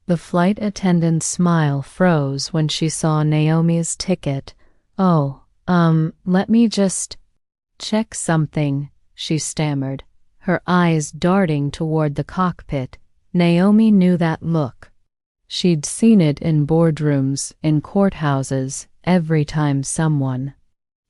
The flight attendant's smile froze when she saw Naomi's ticket. "Oh, let me just check something," she stammered, her eyes darting toward the cockpit. Naomi knew that look. She'd seen it in boardrooms, in courthouses, every time someone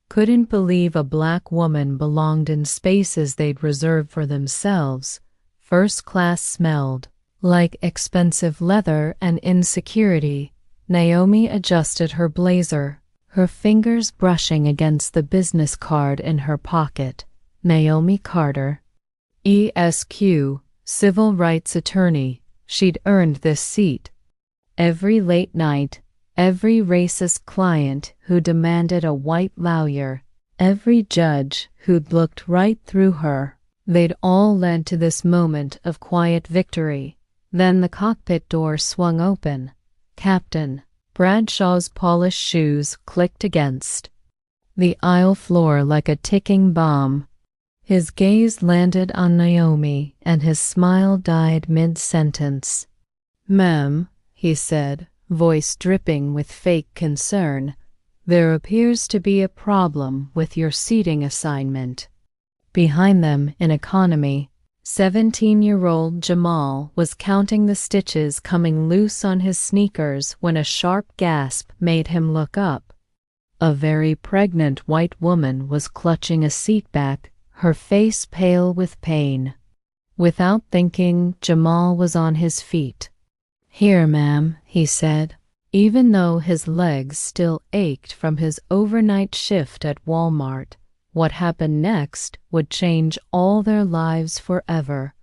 couldn't believe a black woman belonged in spaces they'd reserved for themselves. First class smelled like expensive leather and insecurity. Naomi adjusted her blazer, her fingers brushing against the business card in her pocket. Naomi Carter, ESQ, civil rights attorney. She'd earned this seat. Every late night, every racist client who demanded a white lawyer, every judge who'd looked right through her, they'd all led to this moment of quiet victory. Then the cockpit door swung open. Captain Bradshaw's polished shoes clicked against the aisle floor like a ticking bomb. His gaze landed on Naomi, and his smile died mid-sentence. "Ma'am," he said, voice dripping with fake concern, "there appears to be a problem with your seating assignment." Behind them, in economy, 17-year-old Jamal was counting the stitches coming loose on his sneakers when a sharp gasp made him look up. A very pregnant white woman was clutching a seat back, her face pale with pain. Without thinking, Jamal was on his feet. "Here, ma'am," he said, even though his legs still ached from his overnight shift at Walmart. What happened next would change all their lives forever.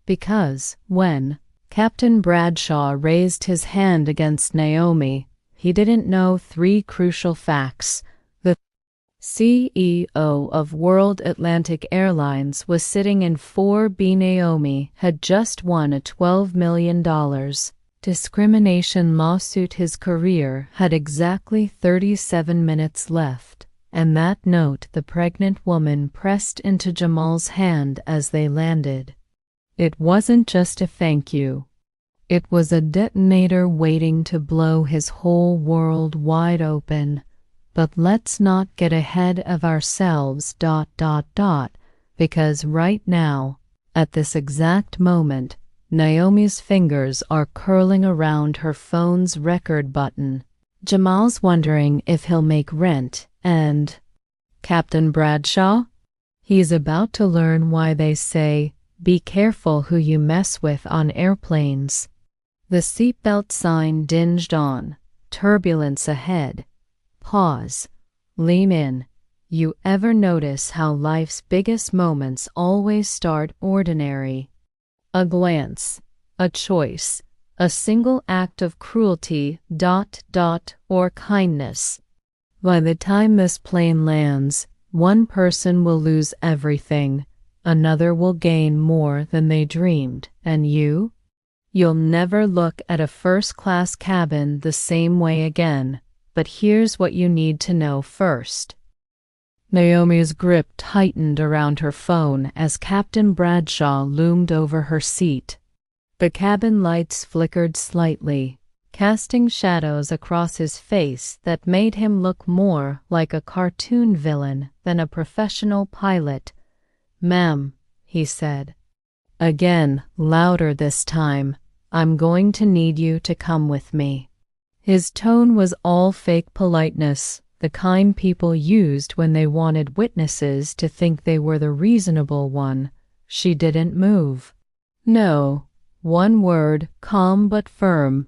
Because when Captain Bradshaw raised his hand against Naomi, he didn't know three crucial facts. The CEO of World Atlantic Airlines was sitting in 4B. Naomi had just won a $12 million discrimination lawsuit. His career had exactly 37 minutes left. And that note the pregnant woman pressed into Jamal's hand as they landed. It wasn't just a thank you. It was a detonator waiting to blow his whole world wide open. But let's not get ahead of ourselves, because right now, at this exact moment, Naomi's fingers are curling around her phone's record button. Jamal's wondering if he'll make rent. And Captain Bradshaw? He's about to learn why they say, "Be careful who you mess with" on airplanes. The seatbelt sign dinged on. Turbulence ahead. Pause. Lean in. You ever notice how life's biggest moments always start ordinary? A glance, a choice, a single act of cruelty, or kindness. By the time this plane lands, one person will lose everything, another will gain more than they dreamed, and you'll never look at a first-class cabin the same way again. But here's what you need to know first. Naomi's grip tightened around her phone as Captain Bradshaw loomed over her seat. The cabin lights flickered slightly, casting shadows across his face that made him look more like a cartoon villain than a professional pilot. "Ma'am," he said. Again, louder this time, "I'm going to need you to come with me." His tone was all fake politeness, the kind people used when they wanted witnesses to think they were the reasonable one. She didn't move. No. One word, calm but firm.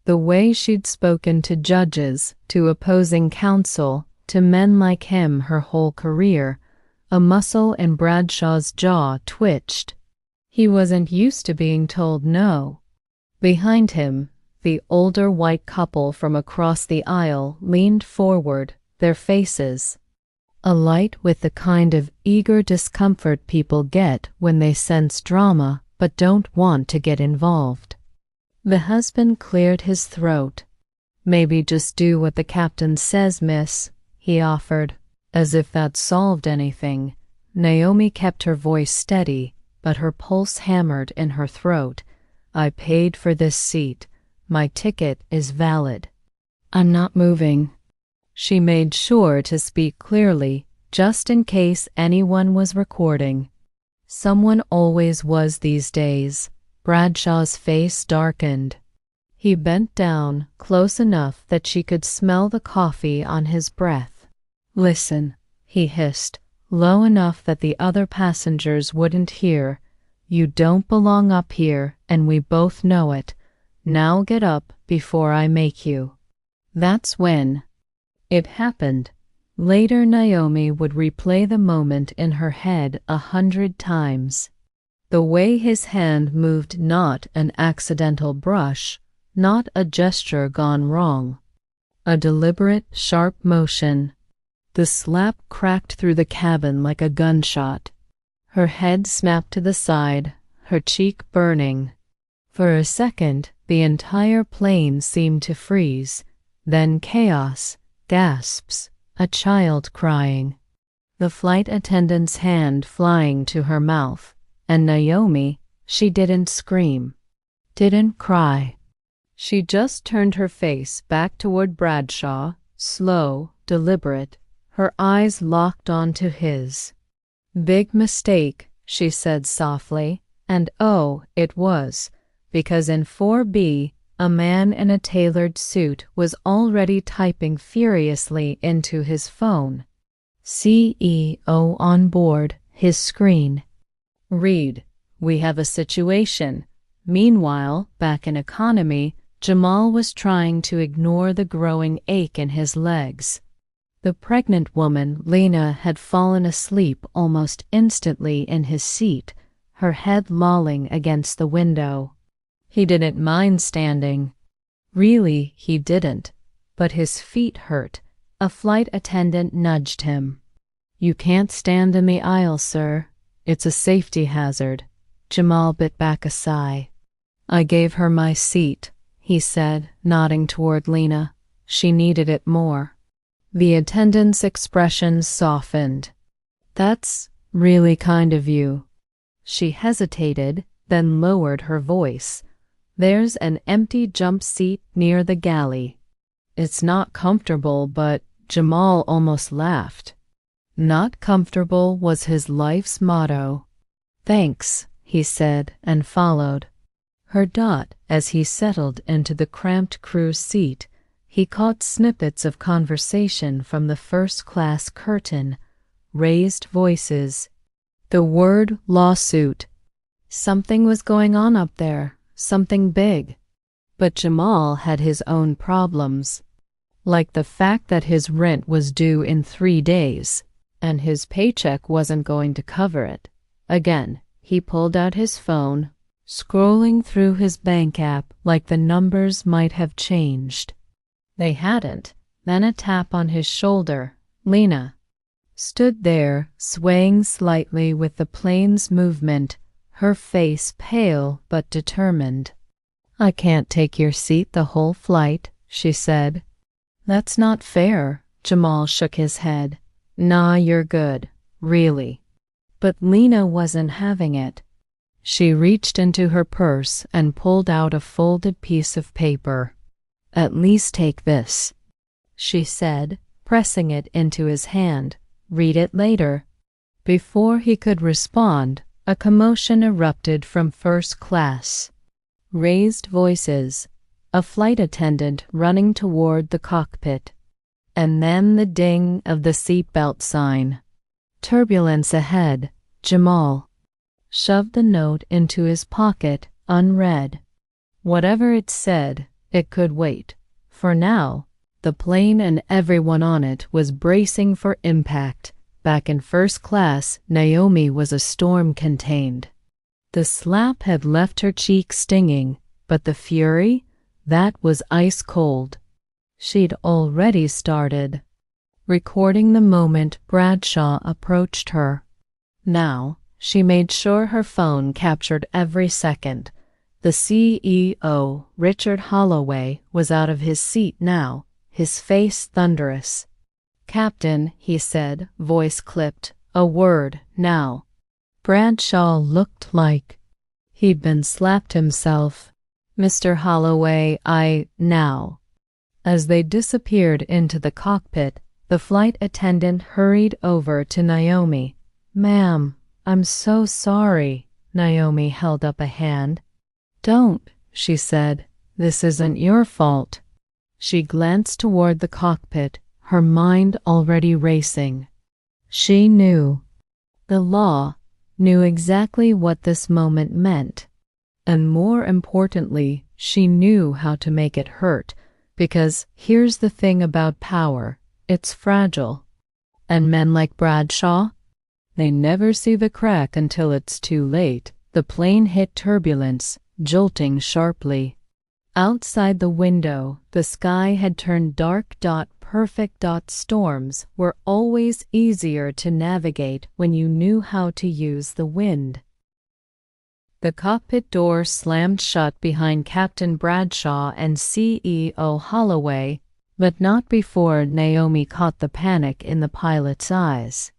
The way she'd spoken to judges, to opposing counsel, to men like him her whole career. A muscle in Bradshaw's jaw twitched. He wasn't used to being told no. Behind him, the older white couple from across the aisle leaned forward, their faces alight with the kind of eager discomfort people get when they sense drama but don't want to get involved. The husband cleared his throat. "Maybe just do what the captain says, miss," he offered, as if that solved anything. Naomi kept her voice steady, but her pulse hammered in her throat. "I paid for this seat. My ticket is valid. I'm not moving." She made sure to speak clearly, just in case anyone was recording. Someone always was these days. Bradshaw's face darkened. He bent down, close enough that she could smell the coffee on his breath. "Listen," he hissed, low enough that the other passengers wouldn't hear. "You don't belong up here, and we both know it. Now get up before I make you." That's when it happened. Later, Naomi would replay the moment in her head 100 times. The way his hand moved, not an accidental brush, not a gesture gone wrong. A deliberate, sharp motion. The slap cracked through the cabin like a gunshot. Her head snapped to the side, her cheek burning. For a second, the entire plane seemed to freeze. Then chaos, gasps, a child crying. The flight attendant's hand flying to her mouth. And Naomi, she didn't scream, didn't cry. She just turned her face back toward Bradshaw, slow, deliberate, her eyes locked onto his. "Big mistake," she said softly, and oh, it was, because in 4B, a man in a tailored suit was already typing furiously into his phone. CEO on board, his screen. "Read, we have a situation." Meanwhile, back in economy, Jamal was trying to ignore the growing ache in his legs. The pregnant woman, Lena, had fallen asleep almost instantly in his seat, her head lolling against the window. He didn't mind standing. Really, he didn't. But his feet hurt. A flight attendant nudged him. "You can't stand in the aisle, sir. It's a safety hazard." Jamal bit back a sigh. "I gave her my seat," he said, nodding toward Lena. "She needed it more." The attendant's expression softened. "That's really kind of you." She hesitated, then lowered her voice. "There's an empty jump seat near the galley." "It's not comfortable, but—" Jamal almost laughed. Not comfortable was his life's motto. "Thanks," he said, and followed her dot as he settled into the cramped crew seat. He caught snippets of conversation from the first-class curtain, raised voices. The word lawsuit. Something was going on up there, something big. But Jamal had his own problems, like the fact that his rent was due in 3 days, and his paycheck wasn't going to cover it. Again, he pulled out his phone, scrolling through his bank app like the numbers might have changed. They hadn't. Then a tap on his shoulder. Lena stood there, swaying slightly with the plane's movement, her face pale but determined. "I can't take your seat the whole flight," she said. "That's not fair." Jamal shook his head. "Nah, you're good. Really." But Lena wasn't having it. She reached into her purse and pulled out a folded piece of paper. "At least take this," she said, pressing it into his hand. "Read it later." Before he could respond, a commotion erupted from first class. Raised voices, a flight attendant running toward the cockpit, and then the ding of the seatbelt sign. Turbulence ahead. Jamal shoved the note into his pocket, unread. Whatever it said, it could wait. For now, the plane and everyone on it was bracing for impact. Back in first class, Naomi was a storm contained. The slap had left her cheek stinging, but the fury, that was ice cold. She'd already started recording the moment Bradshaw approached her. Now, she made sure her phone captured every second. The CEO, Richard Holloway, was out of his seat now, his face thunderous. "Captain," he said, voice clipped, "a word, now." Bradshaw looked like he'd been slapped himself. Mr. Holloway, now. As they disappeared into the cockpit, the flight attendant hurried over to Naomi. Ma'am, I'm so sorry. Naomi held up a hand. Don't, she said. This isn't your fault. She glanced toward the cockpit, her mind already racing. She knew. The law knew exactly what this moment meant. And more importantly, she knew how to make it hurt, because here's the thing about power, it's fragile. And men like Bradshaw? They never see the crack until it's too late. The plane hit turbulence, jolting sharply. Outside the window, the sky had turned dark. Perfect. Storms were always easier to navigate when you knew how to use the wind. The cockpit door slammed shut behind Captain Bradshaw and CEO Holloway, but not before Naomi caught the panic in the pilot's eyes.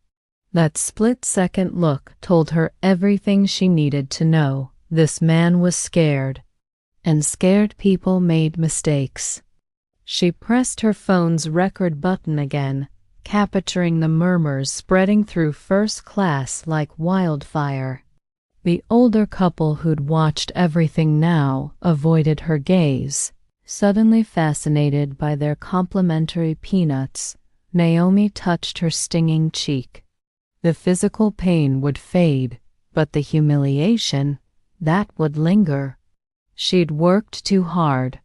That split-second look told her everything she needed to know. This man was scared, and scared people made mistakes. She pressed her phone's record button again, capturing the murmurs spreading through first class like wildfire. The older couple who'd watched everything now avoided her gaze, suddenly fascinated by their complimentary peanuts. Naomi touched her stinging cheek. The physical pain would fade, but the humiliation, that would linger. She'd worked too hard,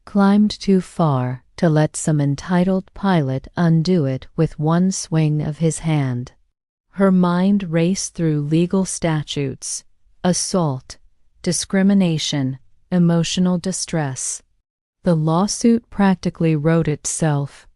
climbed too far to let some entitled pilot undo it with one swing of his hand. Her mind raced through legal statutes, assault, discrimination, emotional distress. The lawsuit practically wrote itself.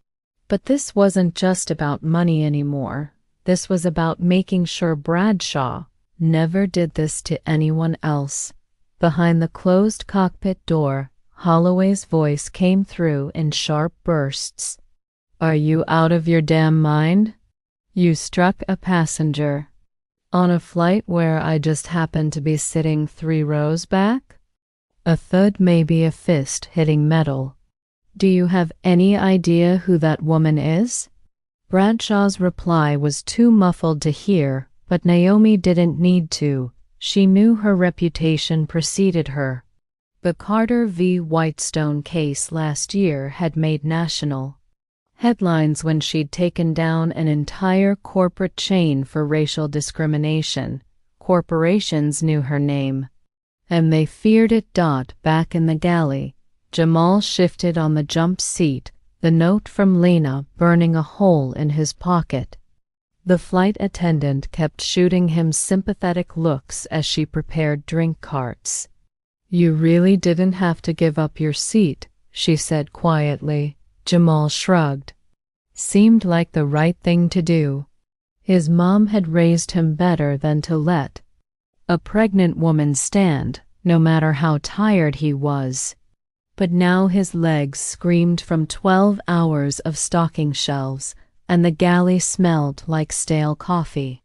But this wasn't just about money anymore. This was about making sure Bradshaw never did this to anyone else. Behind the closed cockpit door, Holloway's voice came through in sharp bursts. Are you out of your damn mind? You struck a passenger on a flight where I just happened to be sitting 3 rows back? A thud may be a fist hitting metal. Do you have any idea who that woman is? Bradshaw's reply was too muffled to hear, but Naomi didn't need to. She knew her reputation preceded her. The Carter v. Whitestone case last year had made national headlines when she'd taken down an entire corporate chain for racial discrimination. Corporations knew her name, and they feared it. Back in the galley, Jamal shifted on the jump seat, the note from Lena burning a hole in his pocket. The flight attendant kept shooting him sympathetic looks as she prepared drink carts. You really didn't have to give up your seat, she said quietly. Jamal shrugged. Seemed like the right thing to do. His mom had raised him better than to let a pregnant woman stand, no matter how tired he was. But now his legs screamed from 12 hours of stocking shelves, and the galley smelled like stale coffee.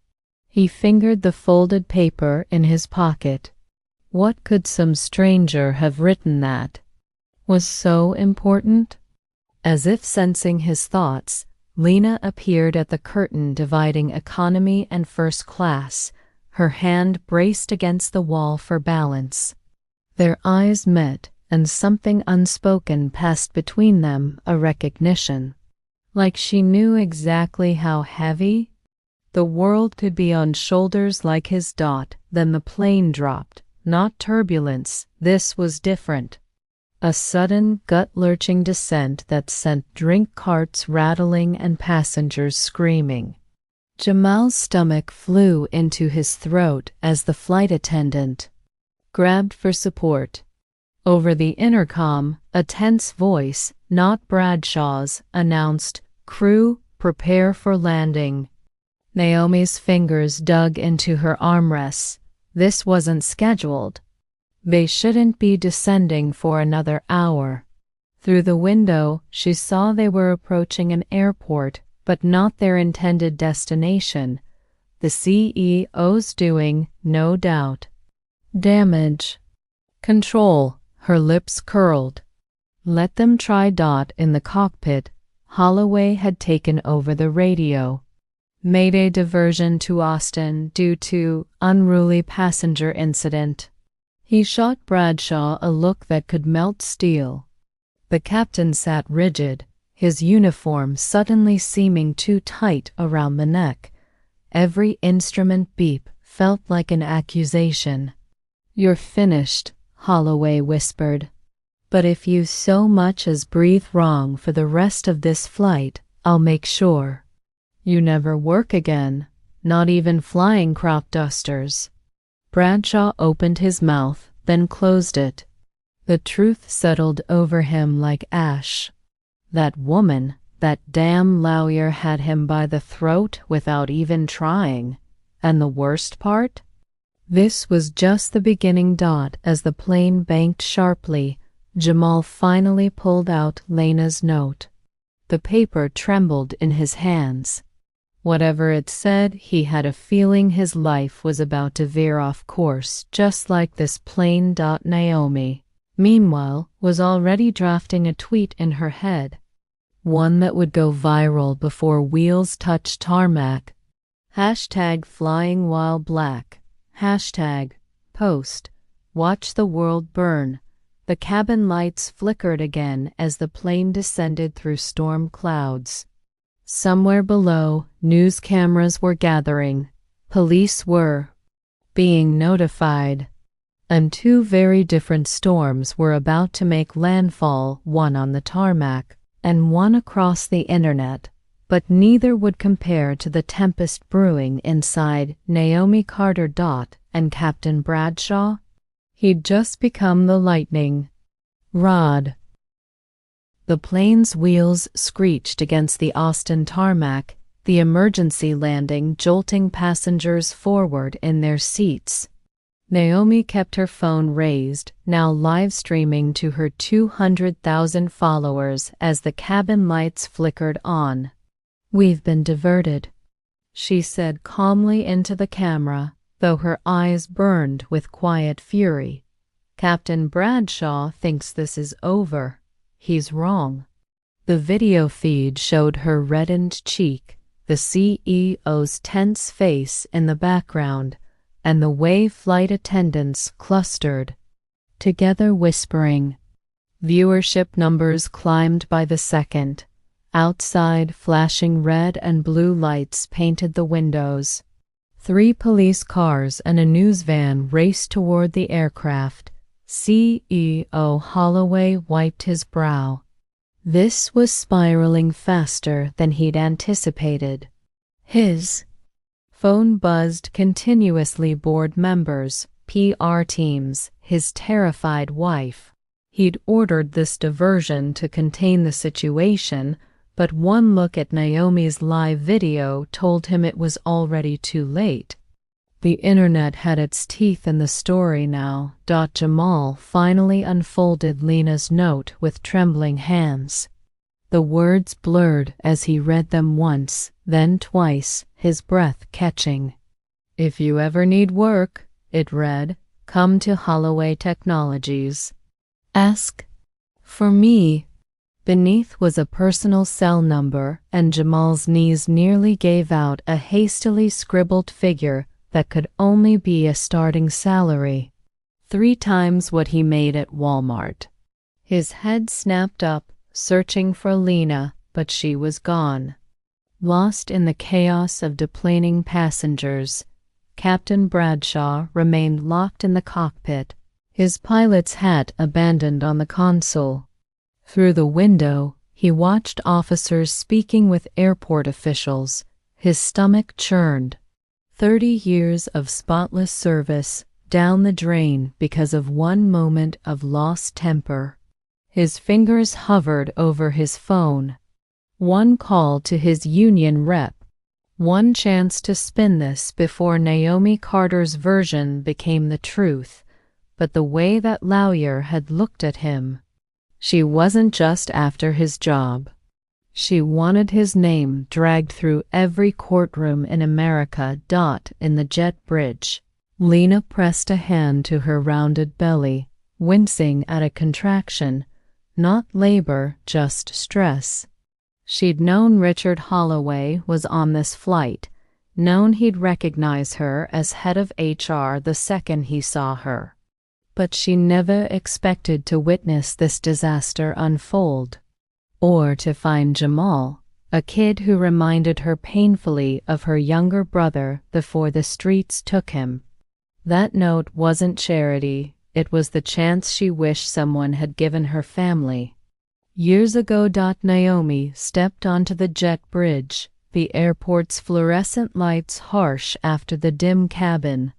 He fingered the folded paper in his pocket. What could some stranger have written that was so important? As if sensing his thoughts, Lena appeared at the curtain dividing economy and first class, her hand braced against the wall for balance. Their eyes met, and something unspoken passed between them, a recognition. Like she knew exactly how heavy the world could be on shoulders like his. Then the plane dropped. Not turbulence, this was different. A sudden, gut-lurching descent that sent drink carts rattling and passengers screaming. Jamal's stomach flew into his throat as the flight attendant grabbed for support. Over the intercom, a tense voice, not Bradshaw's, announced, "Crew, prepare for landing." Naomi's fingers dug into her armrests. This wasn't scheduled. They shouldn't be descending for another hour. Through the window, she saw they were approaching an airport, but not their intended destination. The CEO's doing, no doubt, damage control. Her lips curled. Let them try. In the cockpit, Holloway had taken over the radio. Mayday diversion to Austin due to unruly passenger incident. He shot Bradshaw a look that could melt steel. The captain sat rigid, his uniform suddenly seeming too tight around the neck. Every instrument beep felt like an accusation. "You're finished," Holloway whispered. "But if you so much as breathe wrong for the rest of this flight, I'll make sure. You never work again, not even flying crop dusters." Bradshaw opened his mouth, then closed it. The truth settled over him like ash. That woman, that damn lawyer, had him by the throat without even trying. And the worst part? This was just the beginning. As the plane banked sharply, Jamal finally pulled out Lena's note. The paper trembled in his hands. Whatever it said, he had a feeling his life was about to veer off course, just like this plane. Naomi, meanwhile, was already drafting a tweet in her head. One that would go viral before wheels touched tarmac. #flying while black. #post. Watch the world burn. The cabin lights flickered again as the plane descended through storm clouds. Somewhere below, news cameras were gathering. Police were being notified. And two very different storms were about to make landfall, one on the tarmac and one across the internet. But neither would compare to the tempest brewing inside Naomi Carter. And Captain Bradshaw? He'd just become the lightning rod. The plane's wheels screeched against the Austin tarmac, the emergency landing jolting passengers forward in their seats. Naomi kept her phone raised, now live streaming to her 200,000 followers as the cabin lights flickered on. "We've been diverted," she said calmly into the camera, though her eyes burned with quiet fury. "Captain Bradshaw thinks this is over. He's wrong." The video feed showed her reddened cheek, the CEO's tense face in the background, and the way flight attendants clustered together whispering. Viewership numbers climbed by the second. Outside, flashing red and blue lights painted the windows. 3 police cars and a news van raced toward the aircraft. CEO Holloway wiped his brow. This was spiraling faster than he'd anticipated. His phone buzzed continuously. Board members, PR teams, his terrified wife. He'd ordered this diversion to contain the situation, but one look at Naomi's live video told him it was already too late. The internet had its teeth in the story now. Jamal finally unfolded Lena's note with trembling hands. The words blurred as he read them once, then twice, his breath catching. "If you ever need work," it read, "come to Holloway Technologies. Ask for me." Beneath was a personal cell number, and Jamal's knees nearly gave out. A hastily scribbled figure that could only be a starting salary. 3 times what he made at Walmart. His head snapped up, searching for Lena, but she was gone. Lost in the chaos of deplaning passengers, Captain Bradshaw remained locked in the cockpit, his pilot's hat abandoned on the console. Through the window, he watched officers speaking with airport officials. His stomach churned. 30 years of spotless service down the drain because of one moment of lost temper. His fingers hovered over his phone. One call to his union rep. One chance to spin this before Naomi Carter's version became the truth. But the way that lawyer had looked at him. She wasn't just after his job. She wanted his name dragged through every courtroom in America. In the jet bridge, Lena pressed a hand to her rounded belly. wincing at a contraction. Not labor, just stress. She'd known Richard Holloway was on this flight, known he'd recognize her as head of HR the second he saw her. But she never expected to witness this disaster unfold. Or to find Jamal, a kid who reminded her painfully of her younger brother before the streets took him. That note wasn't charity, it was the chance she wished someone had given her family. Years ago. Naomi stepped onto the jet bridge, the airport's fluorescent lights harsh after the dim cabin.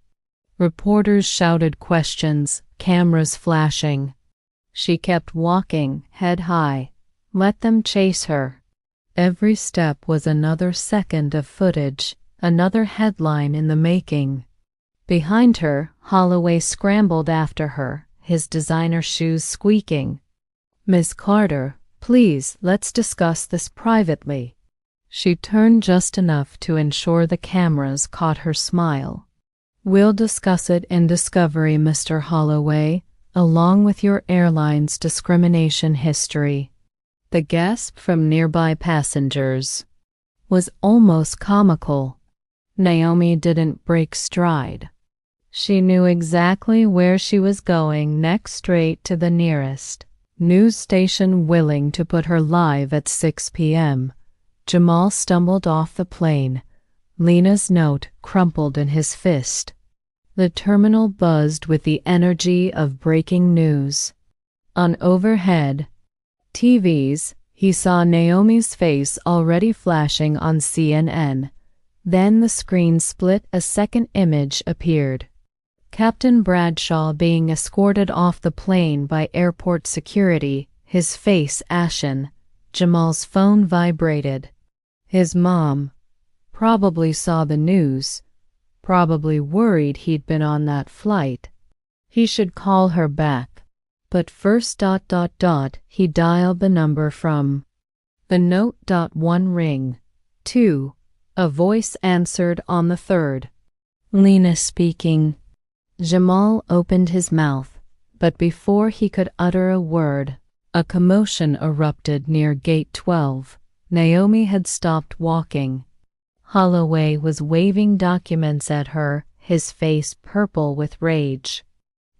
Reporters shouted questions, cameras flashing. She kept walking, head high. Let them chase her. Every step was another second of footage, another headline in the making. Behind her, Holloway scrambled after her, his designer shoes squeaking. "Miss Carter, please, let's discuss this privately." She turned just enough to ensure the cameras caught her smile. "We'll discuss it in discovery, Mr. Holloway, along with your airline's discrimination history." The gasp from nearby passengers was almost comical. Naomi didn't break stride. She knew exactly where she was going next, straight to the nearest news station willing to put her live at 6 p.m. Jamal stumbled off the plane. Lena's note crumpled in his fist. The terminal buzzed with the energy of breaking news. On overhead TVs, he saw Naomi's face already flashing on CNN. Then the screen split, a second image appeared. Captain Bradshaw being escorted off the plane by airport security, his face ashen. Jamal's phone vibrated. His mom probably saw the news, probably worried he'd been on that flight. He should call her back. But first ... he dialed the number from the note. One ring. Two. A voice answered on the third. "Lena speaking." Jamal opened his mouth, but before he could utter a word, a commotion erupted near Gate 12. Naomi had stopped walking. Holloway was waving documents at her, his face purple with rage.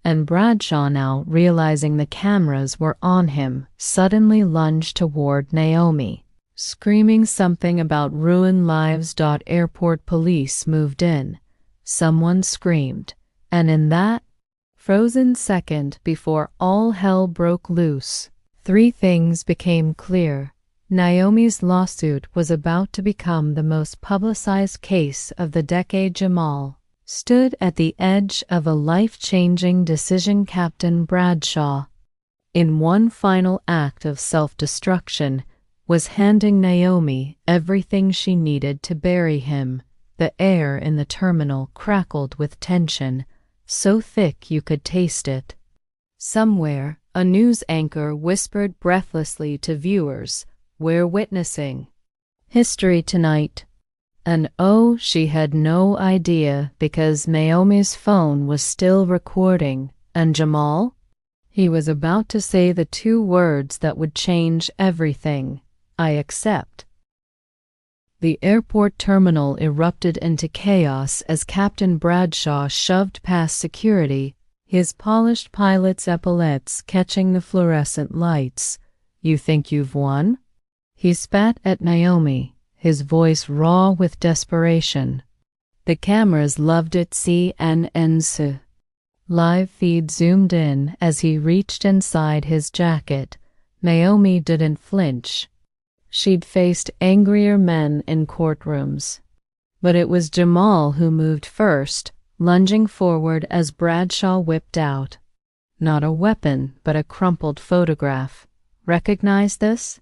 And Bradshaw, now realizing the cameras were on him, suddenly lunged toward Naomi, screaming something about ruined lives. Airport police moved in. Someone screamed, and in that frozen second before all hell broke loose, three things became clear. Naomi's lawsuit was about to become the most publicized case of the decade. Jamal stood at the edge of a life-changing decision. Captain Bradshaw, in one final act of self-destruction, was handing Naomi everything she needed to bury him. The air in the terminal crackled with tension, so thick you could taste it. Somewhere, a news anchor whispered breathlessly to viewers, "We're witnessing history tonight." And oh, she had no idea, because Naomi's phone was still recording. And Jamal? He was about to say the two words that would change everything. "I accept." The airport terminal erupted into chaos as Captain Bradshaw shoved past security, his polished pilot's epaulettes catching the fluorescent lights. "You think you've won?" He spat at Naomi, his voice raw with desperation. The cameras loved it. CNN's live feed zoomed in as he reached inside his jacket. Naomi didn't flinch. She'd faced angrier men in courtrooms. But it was Jamal who moved first, lunging forward as Bradshaw whipped out. Not a weapon, but a crumpled photograph. "Recognize this?"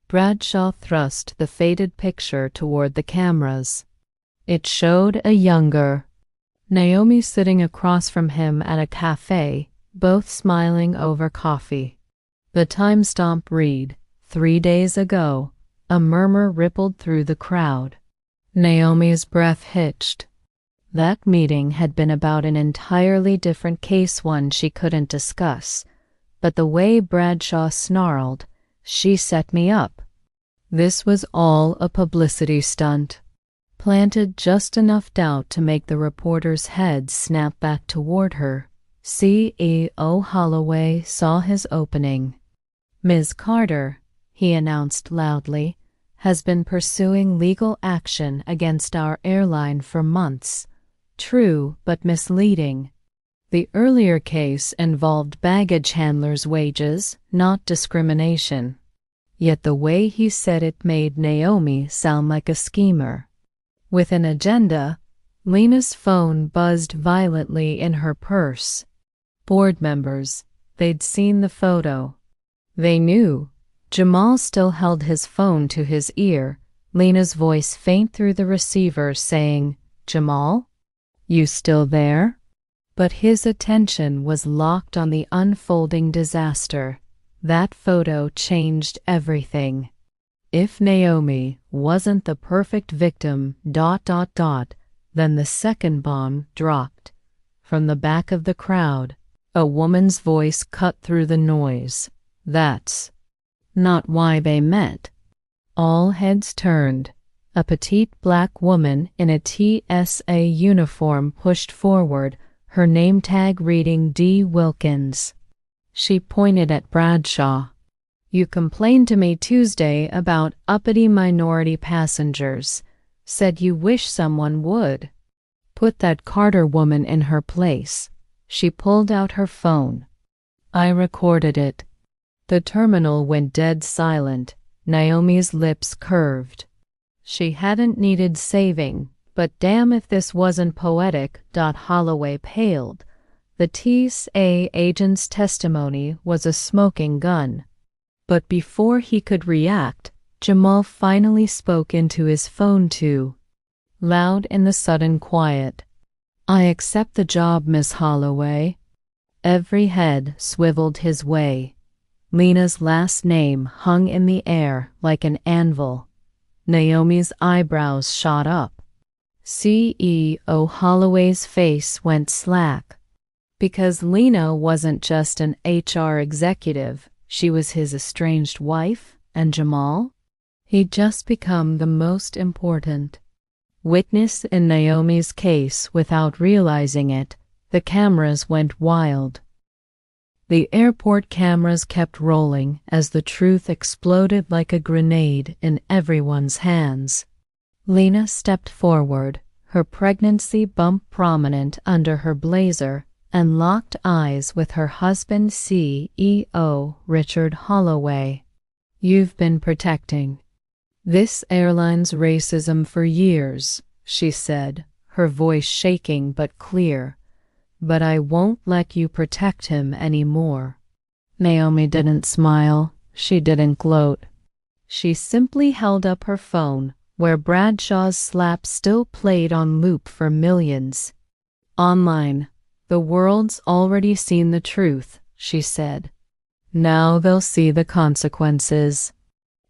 Bradshaw thrust the faded picture toward the cameras. It showed a younger Naomi sitting across from him at a cafe, both smiling over coffee. The timestamp read, 3 days ago. A murmur rippled through the crowd. Naomi's breath hitched. That meeting had been about an entirely different case, one she couldn't discuss. But the way Bradshaw snarled, "She set me up." This was all a publicity stunt, planted just enough doubt to make the reporter's head snap back toward her. CEO Holloway saw his opening. "Ms. Carter," he announced loudly, "has been pursuing legal action against our airline for months. True, but misleading. The earlier case involved baggage handlers' wages, not discrimination." Yet the way he said it made Naomi sound like a schemer. With an agenda, Lena's phone buzzed violently in her purse. Board members, they'd seen the photo. They knew. Jamal still held his phone to his ear, Lena's voice faint through the receiver saying, "Jamal? You still there?" But his attention was locked on the unfolding disaster. That photo changed everything. If Naomi wasn't the perfect victim, then the second bomb dropped. From the back of the crowd, a woman's voice cut through the noise. "That's not why they met." All heads turned. A petite black woman in a TSA uniform pushed forward, her name tag reading D. Wilkins. She pointed at Bradshaw. "You complained to me Tuesday about uppity minority passengers. Said you wish someone would. Put that Carter woman in her place." She pulled out her phone. "I recorded it." The terminal went dead silent. Naomi's lips curved. She hadn't needed saving, but damn if this wasn't poetic. Holloway paled. The TSA agent's testimony was a smoking gun. But before he could react, Jamal finally spoke into his phone too. Loud in the sudden quiet. "I accept the job, Miss Holloway." Every head swiveled his way. Lena's last name hung in the air like an anvil. Naomi's eyebrows shot up. CEO Holloway's face went slack. Because Lena wasn't just an HR executive, she was his estranged wife, and Jamal? He'd just become the most important witness in Naomi's case without realizing it. The cameras went wild. The airport cameras kept rolling as the truth exploded like a grenade in everyone's hands. Lena stepped forward, her pregnancy bump prominent under her blazer, and locked eyes with her husband, CEO Richard Holloway. "You've been protecting this airline's racism for years," she said, her voice shaking but clear. "But I won't let you protect him anymore." Naomi didn't smile. She didn't gloat. She simply held up her phone, where Bradshaw's slap still played on loop for millions. "Online. The world's already seen the truth," she said. "Now they'll see the consequences."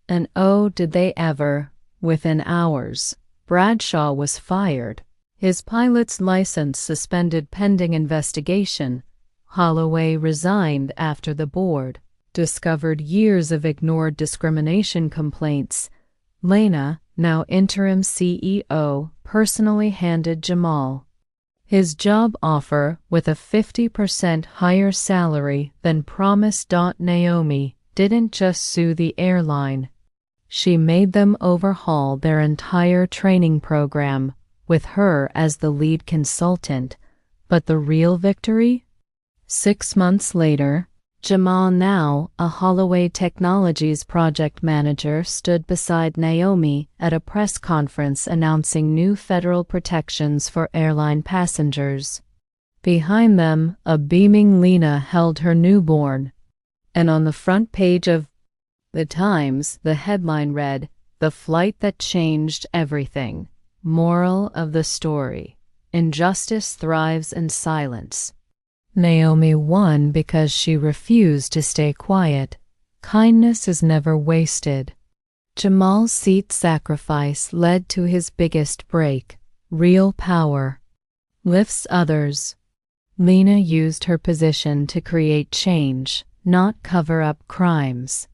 And oh, did they ever. Within hours, Bradshaw was fired. His pilot's license suspended pending investigation. Holloway resigned after the board discovered years of ignored discrimination complaints. Lena, now interim CEO, personally handed Jamal his job offer with a 50% higher salary than promised. Naomi didn't just sue the airline. She made them overhaul their entire training program, with her as the lead consultant. But the real victory? 6 months later, Jamal, now a Holloway Technologies project manager, stood beside Naomi at a press conference announcing new federal protections for airline passengers. Behind them, a beaming Lena held her newborn. And on the front page of The Times, the headline read, "The Flight That Changed Everything." Moral of the story: injustice thrives in silence. Naomi won because she refused to stay quiet. Kindness is never wasted. Jamal's seat sacrifice led to his biggest break: real power. lifts others. Lena used her position to create change, not cover up crimes.